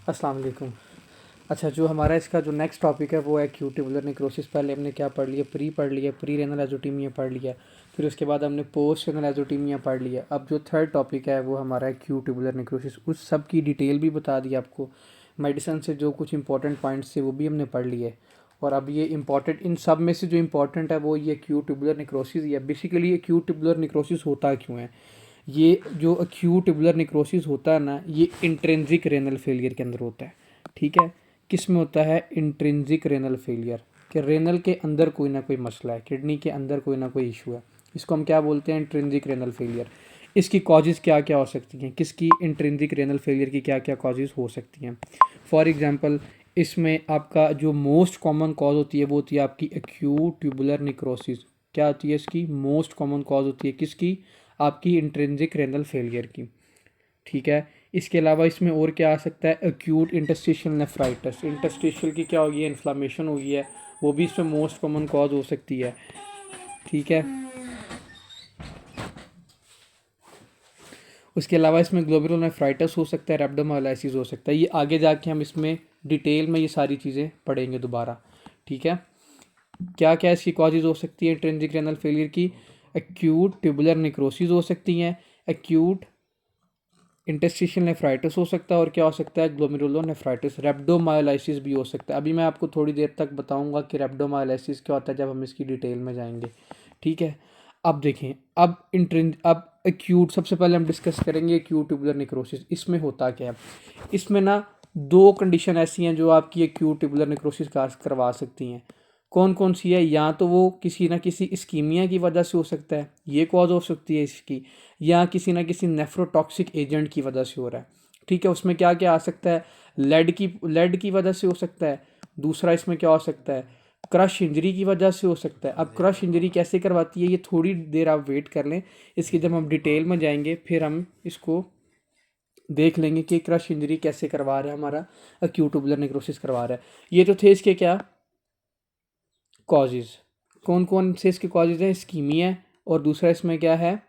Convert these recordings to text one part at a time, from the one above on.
अस्सलाम वालेकुम। अच्छा, जो हमारा इसका जो नेक्स्ट टॉपिक है वो है एक्यूट ट्यूबुलर नेक्रोसिस। पहले हमने क्या पढ़ लिया, प्री पढ़ लिया, प्री रेनल एजोटीमिया पढ़ लिया, फिर उसके बाद हमने पोस्ट रेनल एजोटीमिया पढ़ लिया। अब जो थर्ड टॉपिक है वो हमारा एक्यूट ट्यूबुलर नेक्रोसिस। उस सब की डिटेल भी बता दी आपको, मेडिसिन से जो कुछ इंपॉर्टेंट पॉइंट्स थे वो भी हमने पढ़ लिए। और अब ये इंपॉर्टेंट, इन सब में से जो इंपॉर्टेंट है वो ये एक्यूट ट्यूबुलर नेक्रोसिस ही है। बेसिकली एक्यूट ट्यूबुलर नेक्रोसिस होता क्यों है? ये जो एक्यूट ट्यूबुलर नेक्रोसिस होता है ना, ये इंट्रिंसिक रेनल फेलियर के अंदर होता है। ठीक है, किस में होता है? इंट्रिंसिक रेनल फेलियर, कि रेनल के अंदर कोई ना कोई मसला है, किडनी के अंदर कोई ना कोई इशू है। इसको हम क्या बोलते हैं? Intrinsic renal failure. इसकी कॉजेज़ क्या क्या हो सकती हैं? किसकी इंट्रिंसिक रेनल फेलियर की क्या क्या कॉजेज़ हो सकती हैं? फॉर एग्जांपल, इसमें आपका जो मोस्ट कॉमन कॉज होती है वो होती है आपकी एक्यूट ट्यूबुलर नेक्रोसिस। क्या होती है इसकी? मोस्ट कॉमन कॉज होती है किसकी? आपकी इंट्रिंसिक रेनल फेलियर की। ठीक है, इसके अलावा इसमें और क्या आ सकता है? Acute interstitial nephritis. इंटरस्टिशियल की क्या होगी है? इन्फ्लामेशन होगी है, वो भी इसमें मोस्ट कॉमन कॉज हो सकती है। ठीक है, उसके अलावा इसमें ग्लोमेरुलोनेफ्राइटिस हो सकता है, रैप्डोमायोलाइसिस हो सकता है। ये आगे जाके हम इसमें डिटेल में ये सारी चीज़ें पढ़ेंगे दोबारा। ठीक है, क्या क्या इसकी कॉजेज हो सकती है इंट्रिंसिक रेनल फेलियर की? एक्यूट ट्यूबुलर नेक्रोसिस हो सकती हैं, एक्यूट इंटरस्टिशियल नेफ्राइटिस हो सकता है, और क्या हो सकता है? ग्लोमेरुलोनेफ्राइटिस। रैप्डोमायोलाइसिस भी हो सकता है। अभी मैं आपको थोड़ी देर तक बताऊंगा कि रैप्डोमायोलाइसिस क्या होता है जब हम इसकी डिटेल में जाएंगे। ठीक है, अब देखें, अब एक्यूट, सबसे पहले हम डिस्कस करेंगे एक्यूट ट्यूबुलर नेक्रोसिस। इसमें होता क्या है? इसमें ना दो कंडीशन ऐसी हैं जो आपकी एक्यूट ट्यूबुलर नेक्रोसिस का करवा सकती हैं। कौन कौन सी है? या तो वो किसी ना किसी इस्कीमिया की वजह से हो सकता है, ये कॉज हो सकती है इसकी, या किसी ना किसी नेफ्रोटॉक्सिक एजेंट की वजह से हो रहा है। ठीक है, उसमें क्या क्या आ सकता है? लेड की वजह से हो सकता है। दूसरा इसमें क्या हो सकता है? क्रश इंजरी की वजह से हो सकता है। अब क्रश इंजरी कैसे करवाती है, ये थोड़ी देर आप वेट कर लें, इसकी जब हम डिटेल में जाएंगे फिर हम इसको देख लेंगे कि क्रश इंजरी कैसे करवा रहा है हमारा एक्यूट ट्यूबुलर नेक्रोसिस करवा रहा है। ये तो थे इसके क्या कॉजेज़। कौन कौन से इसके कॉजेज़ हैं? इस्कीमिया है, और दूसरा इसमें क्या है?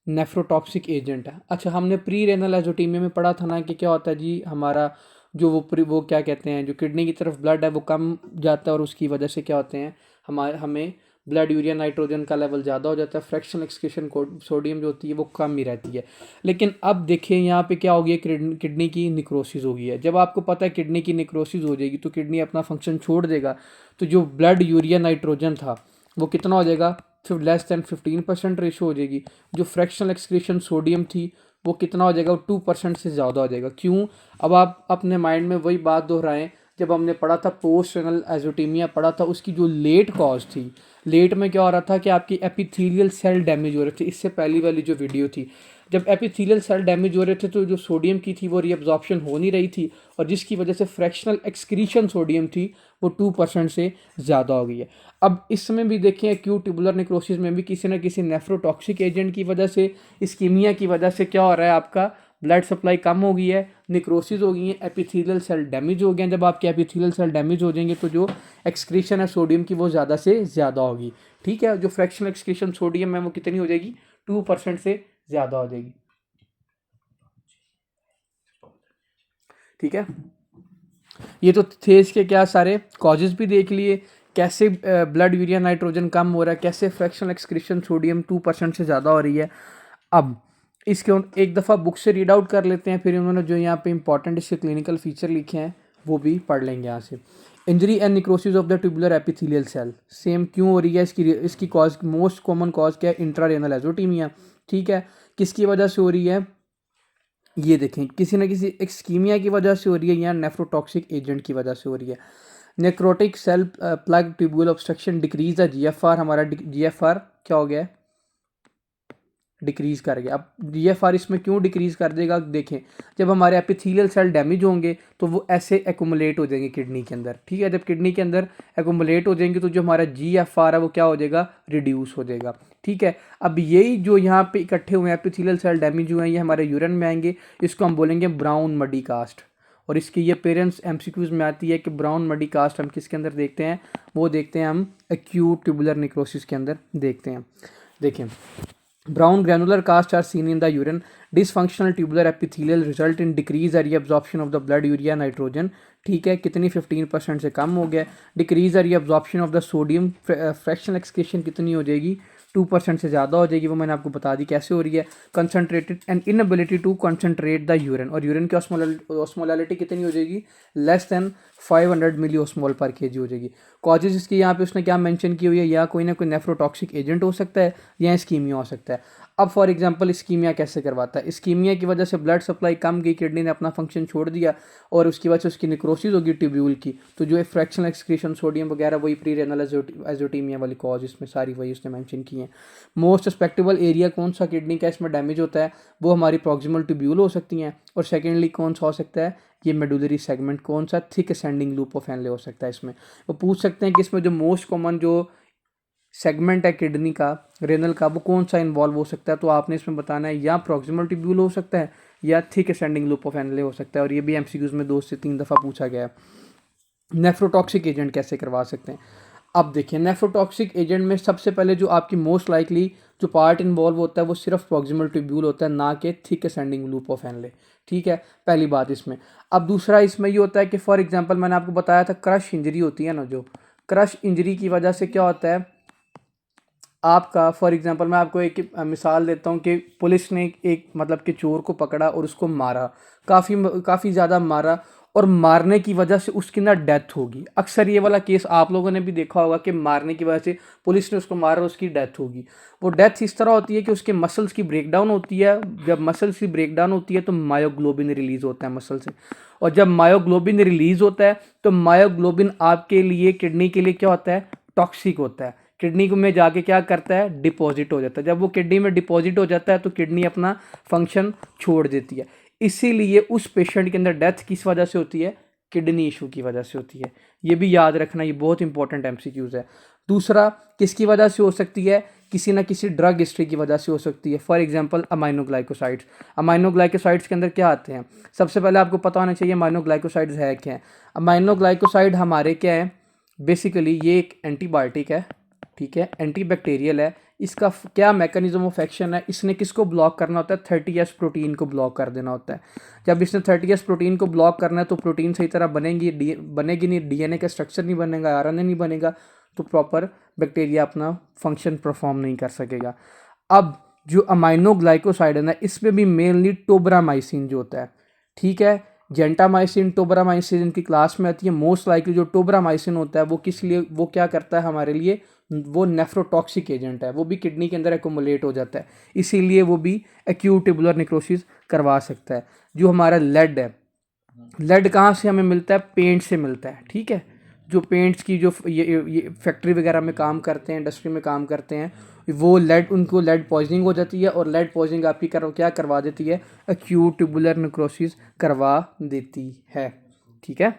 नेफ्रोटॉक्सिक एजेंट है। अच्छा, हमने प्री रेनल एजोटीमिया में पढ़ा था ना कि क्या होता है जी, हमारा जो वो क्या कहते हैं, जो किडनी की तरफ ब्लड है वो कम जाता है, और उसकी वजह से क्या होते हैं, हमें ब्लड यूरिया नाइट्रोजन का लेवल ज़्यादा हो जाता है, फ्रैक्शनल एक्सक्रीशन को सोडियम जो होती है वो कम ही रहती है। लेकिन अब देखिए यहाँ पे क्या हो गया, किडनी की निक्रोसिस हो गई है। जब आपको पता है किडनी की निक्रोसिस हो जाएगी तो किडनी अपना फंक्शन छोड़ देगा, तो जो ब्लड यूरिया नाइट्रोजन था वो कितना हो जाएगा? फिर लेस दैन 15% रेशो हो जाएगी। जो फ्रैक्शनल एक्सक्रीशन सोडियम थी वो कितना हो जाएगा? 2% से ज़्यादा हो जाएगा। क्यों? अब आप अपने माइंड में वही बात दोहराएं, जब हमने पढ़ा था पोस्ट रेनल एजोटीमिया पढ़ा था, उसकी जो लेट कॉज थी, लेट में क्या हो रहा था कि आपकी एपिथेलियल सेल डैमेज हो रहे थे। इससे पहली वाली जो वीडियो थी, जब एपिथेलियल सेल डैमेज हो रहे थे तो जो सोडियम की थी वो रीअब्जॉर्प्शन हो नहीं रही थी, और जिसकी वजह से फ्रैक्शनल एक्सक्रीशन सोडियम थी वो 2% से ज़्यादा हो गई है। अब इसमें भी देखें, एक्यूट ट्यूबुलर नेक्रोसिस में भी किसी न किसी नेफ्रोटॉक्सिक एजेंट की वजह से, इस्कीमिया की वजह से क्या हो रहा है? आपका ब्लड सप्लाई कम हो गई है, निक्रोसिस हो गई है, एपिथेलियल सेल डैमेज हो गए हैं। जब आपके एपिथेलियल सेल डैमेज हो जाएंगे तो जो एक्सक्रीशन है सोडियम की वो ज़्यादा से ज़्यादा होगी। ठीक है, जो फ्रैक्शनल एक्सक्रीशन सोडियम है वो कितनी हो जाएगी? 2% से ज़्यादा हो जाएगी। ठीक है, ये तो थे इसके क्या सारे कॉजेज भी देख लिए, कैसे ब्लड यूरिया नाइट्रोजन कम हो रहा है, कैसे फ्रैक्शनल एक्सक्रीशन सोडियम 2% से ज़्यादा हो रही है। अब इसके एक दफ़ा बुक से रीड आउट कर लेते हैं, फिर उन्होंने जो यहाँ पे इंपॉर्टेंट इसके क्लिनिकल फीचर लिखे हैं वो भी पढ़ लेंगे यहाँ से। Injury and necrosis of the tubular epithelial cell, same क्यों हो रही है? इसकी कॉज, मोस्ट कॉमन कॉज क्या है? इंट्रारेनल एजोटीमिया। ठीक है, किसकी वजह से हो रही है? ये देखें, किसी न किसी एक्सकीमिया की वजह से हो रही है या नेफ्रोटॉक्सिक एजेंट की वजह से हो रही है। Necrotic cell plug tubule obstruction decrease है जीएफआर। हमारा जीएफआर क्या हो गया? डिक्रीज कर गया। अब जीएफआर इसमें क्यों डिक्रीज कर देगा? देखें, जब हमारे एपिथेलियल सेल डैमेज होंगे तो वो ऐसे एक्यूमुलेट हो जाएंगे किडनी के अंदर। ठीक है, जब किडनी के अंदर एक्यूमुलेट हो जाएंगे तो जो हमारा जीएफआर है वो क्या हो जाएगा? रिड्यूस हो जाएगा। ठीक है, अब यही जो यहाँ पे इकट्ठे हुए हैं एपिथेलियल सेल डैमेज हुए हैं, ये हमारे यूरिन में आएंगे, इसको हम बोलेंगे ब्राउन मडी कास्ट। और इसकी ये पेरेंट्स एमसीक्यूज में आती है कि ब्राउन मडी कास्ट हम किसके अंदर देखते हैं? वो देखते हैं हम एक्यूट ट्यूबुलर नेक्रोसिस के अंदर देखते हैं। देखें, Brown granular casts are seen in the urine. Dysfunctional tubular epithelial result in decrease area absorption of the blood urea nitrogen. ठीक है, कितनी 15% से कम हो गया. Decrease area absorption of the sodium fractional excretion कितनी हो जाएगी, 2% से ज़्यादा हो जाएगी. वो मैंने आपको बता दी कैसे हो रही है. Concentrated and inability to concentrate the urine, और यूरिन की ऑस्मोलैलिटी कितनी हो जाएगी, less than 500 milli osmol per KG हो जाएगी. कॉजेज इसकी यहाँ पे उसने क्या मेंशन की हुई है, या कोई ना कोई नेफ्रोटॉक्सिक एजेंट हो सकता है या इस्कीमिया हो सकता है. अब फॉर एग्जांपल इस्कीमिया कैसे करवाता है. इस्कीमिया की वजह से ब्लड सप्लाई कम गई, किडनी ने अपना फंक्शन छोड़ दिया और उसकी वजह से उसकी निक्रोसिस होगी ट्यूब्यूल की. तो जो फ्रैक्शनल एक्सक्रीशन सोडियम वगैरह वही प्री रेनल एजोटीमिया वाली कॉज इसमें सारी वही उसने मेंशन की है. मोस्ट सस्पेक्टेबल एरिया कौन सा किडनी का इसमें डैमेज होता है, वो हमारी प्रॉक्सिमल ट्यूब्यूल हो सकती हैं. और सेकेंडली कौन सा हो सकता है, ये मेडुलरी सेगमेंट कौन सा, thick ascending loop of Henle हो सकता है. इसमें वो पूछ सकते हैं कि इसमें जो मोस्ट कॉमन जो सेगमेंट है किडनी का, रेनल का, वो कौन सा इन्वॉल्व हो सकता है. तो आपने इसमें बताना है या प्रॉक्सिमल ट्यूब्यूल हो सकता है या thick ascending loop of Henle हो सकता है. और ये भी एमसीक्यूज में 2 से 3 दफ़ा पूछा गया है. नेफ्रोटॉक्सिक एजेंट कैसे करवा सकते हैं. अब देखिए, नेफ्रोटॉक्सिक एजेंट में सबसे पहले जो आपकी मोस्ट लाइकली जो पार्ट इन्वॉल्व होता है वो सिर्फ प्रॉक्सिमल ट्यूब्यूल होता है, ना कि thick ascending loop of Henle. ठीक है, पहली बात इसमें. अब दूसरा इसमें ये होता है कि फॉर एग्जांपल मैंने आपको बताया था क्रश इंजरी होती है ना, जो क्रश इंजरी की वजह से क्या होता है आपका, फॉर एग्जांपल मैं आपको एक मिसाल देता हूँ कि पुलिस ने एक मतलब कि चोर को पकड़ा और उसको मारा, काफ़ी ज़्यादा मारा, और मारने की वजह से उसकी ना डेथ होगी. अक्सर ये वाला केस आप लोगों ने भी देखा होगा कि मारने की वजह से पुलिस ने उसको मारा और उसकी डेथ होगी. वो डेथ इस तरह होती है कि उसके मसल्स की ब्रेकडाउन होती है. जब मसल्स की ब्रेकडाउन होती है तो मायोग्लोबिन रिलीज़ होता है मसल से, और जब मायोग्लोबिन रिलीज़ होता है तो मायोग्लोबिन आपके लिए किडनी के लिए क्या होता है, टॉक्सिक होता है. किडनी को में जाके क्या करता है, डिपॉजिट हो जाता है. जब वो किडनी में डिपॉजिट हो जाता है तो किडनी अपना फंक्शन छोड़ देती है. इसीलिए उस पेशेंट के अंदर डेथ किस वजह से होती है, किडनी इशू की वजह से होती है. ये भी याद रखना, ये बहुत इंपॉर्टेंट एमसीक्यूज है. दूसरा किसकी वजह से हो सकती है, किसी ना किसी ड्रग हिस्ट्री की वजह से हो सकती है. For example aminoglycosides. अमाइनोग्लाइकोसाइड्स के अंदर क्या आते हैं, सबसे पहले आपको पता होना चाहिए अमाइनोग्लाइकोसाइड्स है क्या है. अमाइनोग्लाइकोसाइड हमारे क्या है, बेसिकली ये एक एंटीबायोटिक है. ठीक है, एंटीबैक्टीरियल है. इसका क्या मैकेनिज्म ऑफ एक्शन है, इसने किसको ब्लॉक करना होता है, 30S प्रोटीन को ब्लॉक कर देना होता है. जब इसने 30S प्रोटीन को ब्लॉक करना है तो प्रोटीन सही तरह बनेगी नहीं, डीएनए का स्ट्रक्चर नहीं बनेगा, आरएनए नहीं बनेगा, तो प्रॉपर बैक्टीरिया अपना फंक्शन परफॉर्म नहीं कर सकेगा. अब जो अमाइनोग्लाइकोसाइड है ना, इसमें भी मेनली टोब्रामाइसिन जो होता है, ठीक है, जेंटामाइसिन टोब्रामाइसिन की क्लास में आती है. मोस्ट लाइकली जो टोब्रामाइसिन होता है वो किस लिए, वो क्या करता है हमारे लिए, वो नेफ्रोटॉक्सिक एजेंट है. वो भी किडनी के अंदर एकोमुलेट हो जाता है, इसीलिए वो भी एक्यूट ट्यूबुलर निक्रोसिस करवा सकता है. जो हमारा लेड है, लेड कहाँ से हमें मिलता है, पेंट से मिलता है. ठीक है, जो पेंट्स की जो ये फैक्ट्री वगैरह में काम करते हैं, इंडस्ट्री में काम करते हैं, वो लेड, उनको लेड पॉइजनिंग हो जाती है, और लेड पॉइजनिंग आपकी क्या करवा देती है, एक्यूट ट्यूबुलर निक्रोसिस करवा देती है. ठीक है.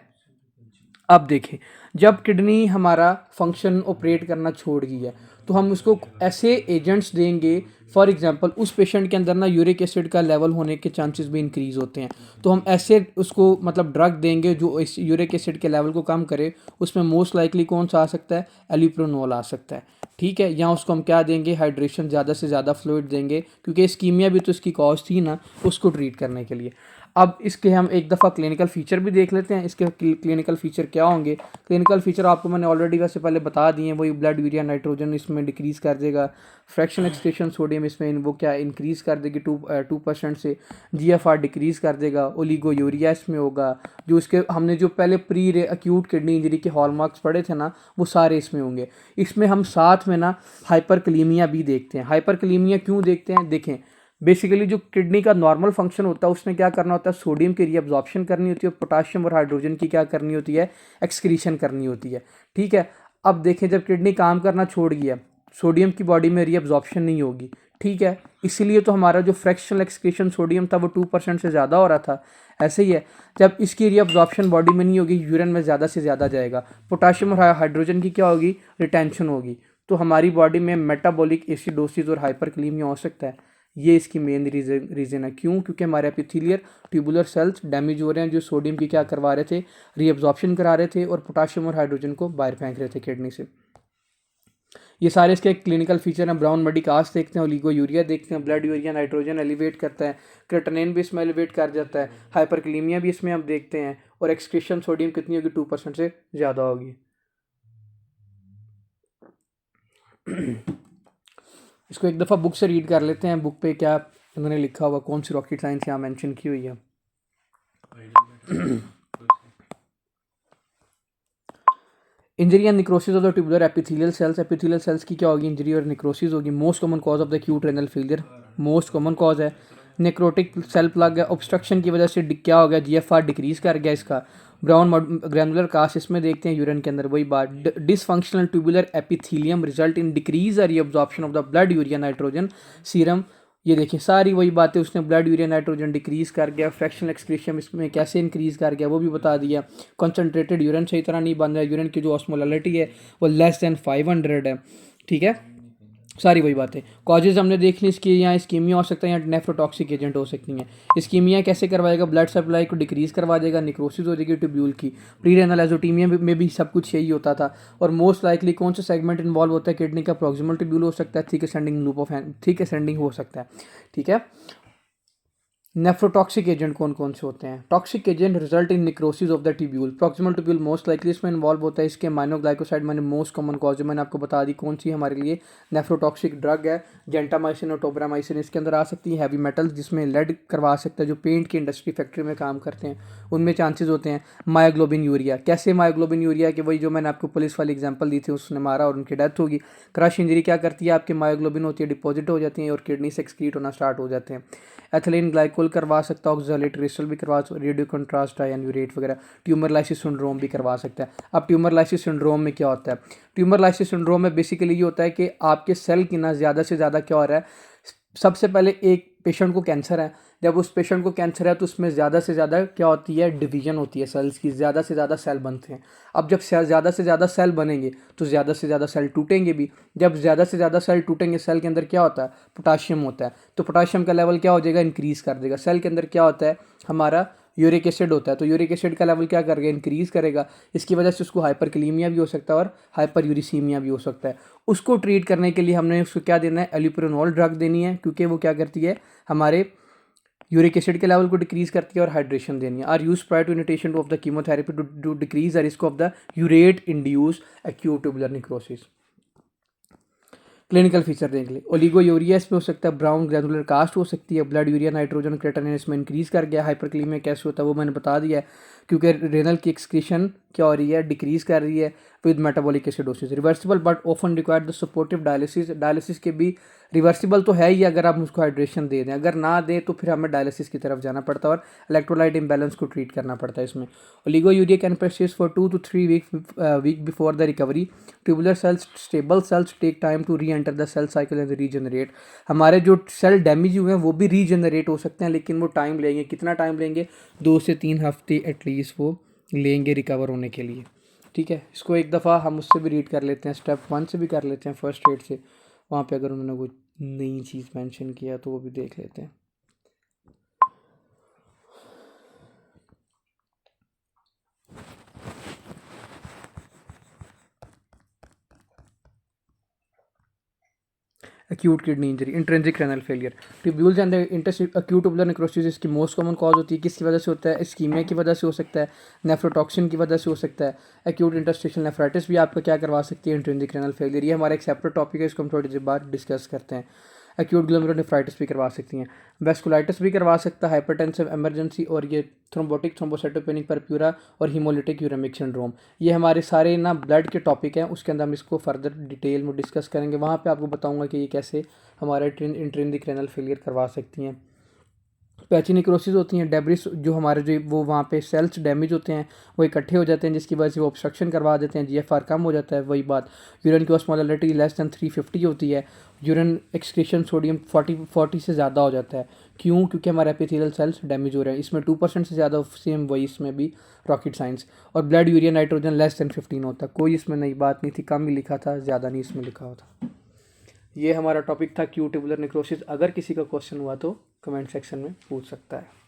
अब देखें, जब किडनी हमारा फंक्शन ऑपरेट करना छोड़ गई है तो हम उसको ऐसे एजेंट्स देंगे, फॉर एग्जांपल उस पेशेंट के अंदर ना यूरिक एसिड का लेवल होने के चांसेस भी इंक्रीज़ होते हैं, तो हम ऐसे उसको मतलब ड्रग देंगे जो इस यूरिक एसिड के लेवल को कम करे. उसमें मोस्ट लाइकली कौन सा आ सकता है, एलिप्रोनोल आ सकता है. ठीक है, या उसको हम क्या देंगे, हाइड्रेशन, ज़्यादा से ज़्यादा फ्लूइड देंगे, क्योंकि इस्कीमिया भी तो इसकी कॉज थी ना, उसको ट्रीट करने के लिए. अब इसके हम एक दफ़ा क्लिनिकल फ़ीचर भी देख लेते हैं. इसके क्लिनिकल फ़ीचर क्या होंगे. क्लिनिकल फ़ीचर आपको मैंने ऑलरेडी वैसे पहले बता दिए. वही ब्लड यूरिया नाइट्रोजन इसमें डिक्रीज़ कर देगा, फ्रैक्शन एक्सक्रीशन सोडियम इसमें वो क्या इंक्रीज़ कर देगी 2% से, जीएफआर डिक्रीज़ कर देगा, ओलिगोयूरिया इसमें होगा. जो इसके हमने जो पहले प्री एक्यूट किडनी इंजरी के हॉलमार्क्स पढ़े थे ना, वो सारे इसमें होंगे. इसमें हम साथ में ना हाइपरकलीमिया भी देखते हैं. हाइपरकलीमिया क्यों देखते हैं, देखें, बेसिकली जो किडनी का नॉर्मल फंक्शन होता है उसने क्या करना होता है, सोडियम की रीअब्जॉर्प्शन करनी होती है, पोटाशियम और हाइड्रोजन की क्या करनी होती है, एक्सक्रीशन करनी होती है. ठीक है, अब देखें, जब किडनी काम करना छोड़ गया, सोडियम की बॉडी में रीअब्जॉर्प्शन नहीं होगी. ठीक है, इसीलिए तो हमारा जो फ्रैक्शनल एक्सक्रीशन सोडियम था वो 2% से ज़्यादा हो रहा था. ऐसे ही है, जब इसकी रीअब्जॉर्प्शन बॉडी में नहीं होगी, यूरिन में ज़्यादा से ज़्यादा जाएगा, पोटाशियम और हाइड्रोजन की क्या होगी, रिटेंशन होगी, तो हमारी बॉडी में मेटाबॉलिक एसिडोसिस और हाइपरकलीमिया हो सकता है. ये इसकी मेन रीज़न है. क्यों, क्योंकि हमारे एपिथेलियर ट्यूबुलर सेल्स डैमेज हो रहे हैं, जो सोडियम की क्या करवा रहे थे, रीअब्जॉर्प्शन करा रहे थे, और पोटाशियम और हाइड्रोजन को बाहर फेंक रहे थे किडनी से. ये सारे इसके क्लिनिकल फीचर हैं। ब्राउन मडी कास्ट देखते हैं, ओलिगोयूरिया देखते हैं, ब्लड यूरिया नाइट्रोजन एलिवेट करता है, क्रेटनिन भी इसमें एलिवेट कर जाता है, हाइपरकलीमिया भी इसमें हम देखते हैं, और एक्सक्रीशन सोडियम कितनी होगी, 2% से ज़्यादा होगी। इसको एक दफ़ा बुक से रीड कर लेते हैं, बुक पे क्या उन्होंने लिखा हुआ, कौन सी रॉकेट साइंस यहाँ मेंशन की हुई है। Injury and necrosis of the tubular epithelial cells. Epithelial cells की क्या होगी, इंजरी और निक्रोसिस होगी। Most common cause of the acute renal failure, most common cause है। नेक्रोटिक सेल प्लग है, ऑब्स्ट्रक्शन की वजह से क्या हो गया, जीएफआर डिक्रीज कर गया इसका। ब्राउन ग्रैनुलर कास्ट इसमें देखते हैं यूरिन के अंदर, वही बात। Dysfunctional tubular epithelium result in decrease और reabsorption of the blood urea nitrogen serum. ये देखिए सारी वही बातें, उसने ब्लड यूरिया नाइट्रोजन डिक्रीज कर गया, फ्रैक्शनल एक्सक्रीशन इसमें कैसे इंक्रीज कर गया वो भी बता दिया। कंसनट्रेटेड यूरिन सही तरह नहीं बन रहा है, यूरिन की जो ऑस्मोलैलिटी है वो लेस देन 500 है, ठीक है। सारी वही बातें। कॉजेज हमने देख ली इसकी, यहाँ स्कीमिया हो सकता है, यहाँ नेफ्रोटॉक्सिक एजेंट हो सकती हैं। स्कीमिया कैसे करवाएगा, ब्लड सप्लाई को डिक्रीज करवा देगा, निक्रोसिस हो जाएगी ट्यूब्यूल की। प्री रेनल एजोटीमिया में भी सब कुछ यही होता था। और मोस्ट लाइकली कौन सा सेगमेंट इन्वॉल्व होता है, किडनी का प्रॉक्सिमल ट्यूब्यूल हो सकता है, thick ascending loop of thick ascending हो सकता है, ठीक है। नेफ्रोटॉक्सिक एजेंट कौन कौन से होते हैं, toxic agent result in necrosis of the tubule. Proximal tubule most likely इसमें इन्वॉल्व होता है। इसके माइनोग्लाइकोसाइड मैंने मोस्ट कॉमन कॉज मैंने आपको बता दी कौन सी हमारे लिए नेफ्रोटॉक्सिक ड्रग है, जेंटामाइसिन और टोब्रामाइसिन इसके अंदर आ सकती है। हैवी मेटल्स जिसमें लेड करवा सकता है, जो पेंट की इंडस्ट्री फैक्ट्री में काम करते हैं उनमें चांसेस होते हैं। मायोग्लोबिन यूरिया, कैसे मायोग्लोबिन यूरिया के वही जो मैंने आपको पुलिस वाली एग्जाम्पल दी थी, उसने मारा और उनकी डेथ होगी। क्रश इंजरी क्या करती है, आपके मायोग्लोबिन होती है डिपॉजिट हो जाती है और किडनी से एक्सक्रीट होना स्टार्ट हो जाते हैं। एथिलीन ग्लाइकोल करवा सकता है, ऑक्सैलेट रेसल भी करवा, रेडियो कंट्रास्ट डायन्यूरेट वगैरह। ट्यूमर लाइसिस सिंड्रोम भी करवा सकता है। अब ट्यूमर लाइसिस सिंड्रोम में क्या होता है, ट्यूमर लाइसिस सिंड्रोम में बेसिकली ये होता है कि आपके सेल की ना ज़्यादा से ज़्यादा क्या हो रहा है, सबसे पहले एक पेशेंट को कैंसर है, जब उस पेशेंट को कैंसर है तो उसमें ज़्यादा से ज़्यादा क्या होती है, डिवीजन होती है सेल्स की, ज़्यादा से ज़्यादा सेल बनते हैं। अब जब ज़्यादा से ज़्यादा सेल बनेंगे तो ज़्यादा से ज़्यादा सेल टूटेंगे भी। जब ज़्यादा से ज़्यादा सेल टूटेंगे, सेल के अंदर क्या होता है, पोटाशियम होता है, तो पोटाशियम का लेवल क्या हो जाएगा, इंक्रीज़ कर देगा। सेल के अंदर क्या होता है, हमारा यूरिक एसिड होता है, तो यूरिक एसिड का लेवल क्या करेगा, इंक्रीज़ करेगा। इसकी वजह से उसको हाइपरकलीमिया भी हो सकता है और हाइपर यूरिसीमिया भी हो सकता है। उसको ट्रीट करने के लिए हमने उसको क्या देना है, एल्यूप्रिनोल ड्रग देनी है, क्योंकि वो क्या करती है, हमारे यूरिक एसिड के लेवल को डिक्रीज करती है। और हाइड्रेशन देनी है। Are use prior to initiation of the chemotherapy to decrease the risk of the urate induce acute tubular necrosis. Clinical feature देख ले, ओलिगोयूरिया इसमें हो सकता है, ब्राउन ग्रैनुलर कास्ट हो सकती है, ब्लड यूरिया नाइट्रोजन क्रेटिनिन इसमें इंक्रीज कर गया। हाइपरकलीमिया कैसे होता है वो मैंने बता दिया है, क्योंकि रेनल की एक्सक्रीशन क्या हो रही है, डिक्रीज कर रही है with metabolic acidosis. Reversible but often required the supportive dialysis. Dialysis के भी रिवर्सिबल तो है ही अगर आप उसको हाइड्रेशन दे दें, अगर ना दें तो फिर हमें डायलिसिस की तरफ जाना पड़ता है और इलेक्ट्रोलाइट इम्बैलेंस को ट्रीट करना पड़ता है इसमें। Oliguria can persist for 2 to 3 week before the recovery. Tubular cells, stable cells take time to re enter the cell cycle and regenerate. हमारे जो सेल डैमेज हुए हैं वो भी रीजनरेट हो सकते हैं, लेकिन वो टाइम लेंगे। कितना टाइम लेंगे, 2 से 3 हफ्ते एटलीस्ट वो लेंगे रिकवर होने के लिए, ठीक है। इसको एक दफ़ा हम उससे भी रीड कर लेते हैं, स्टेप 1 से भी कर लेते हैं, फर्स्ट एड से। वहाँ पे अगर उन्होंने कोई नई चीज़ मेंशन किया तो वो भी देख लेते हैं। Acute kidney injury, intrinsic renal failure. Tubules and interstitial acute tubular necrosis इसकी मोस्ट कॉमन कॉज होती है। किसकी वजह से होता है, इस्कीमिया की वजह से हो सकता है, नेफ्रोटॉक्सिन की वजह से हो सकता है। एक्यूट इंटरस्टिशियल नेफ्राइटिस भी आपका क्या करवा सकती है, इंट्रिंसिक रेनल फेलियर। ये हमारा एक सेपरेट टॉपिक है, इसको हम थोड़ी देर बाद डिस्कस करते हैं। एक्यूट ग्लोमेरुलोनेफ्राइटिस भी करवा सकती हैं, वेस्कुलाइटिस भी करवा सकता है, हाइपरटेंसिव इमरजेंसी, और ये थ्रोम्बोटिक थ्रोम्बोसाइटोपेनिक परप्यूरा और हीमोलिटिक यूरेमिक सिंड्रोम। ये हमारे सारे ना ब्लड के टॉपिक हैं, उसके अंदर हम इसको फर्दर डिटेल में डिस्कस करेंगे। वहाँ पे आपको बताऊंगा कि ये कैसे हमारे इंट्रिंसिक रेनल फेलियर करवा सकती हैं। पैचिनिक्रोसिस होती हैं, डेब्रिस जो हमारे जो वो वहाँ पे सेल्स डैमेज होते हैं, वो इकट्ठे हो जाते हैं, जिसकी वजह से वो ऑब्स्ट्रक्शन करवा देते हैं, जीएफआर कम हो जाता है। वही बात, यूरिन की ऑस्मोलैलिटी लेस दैन 350 होती है, यूरिन एक्सक्रीशन सोडियम 40 से ज़्यादा हो जाता है। क्यों, क्योंकि हमारे एपिथेलियल सेल्स डैमेज हो रहे हैं। इसमें 2% से ज़्यादा, सेम वही इसमें भी रॉकेट साइंस। और blood urea nitrogen less than 15 होता है। कोई इसमें नई बात नहीं थी, कम ही लिखा था, ज़्यादा नहीं इसमें लिखा होता। ये हमारा टॉपिक था एक्यूट ट्यूबुलर नेक्रोसिस। अगर किसी का क्वेश्चन हुआ तो कमेंट सेक्शन में पूछ सकता है।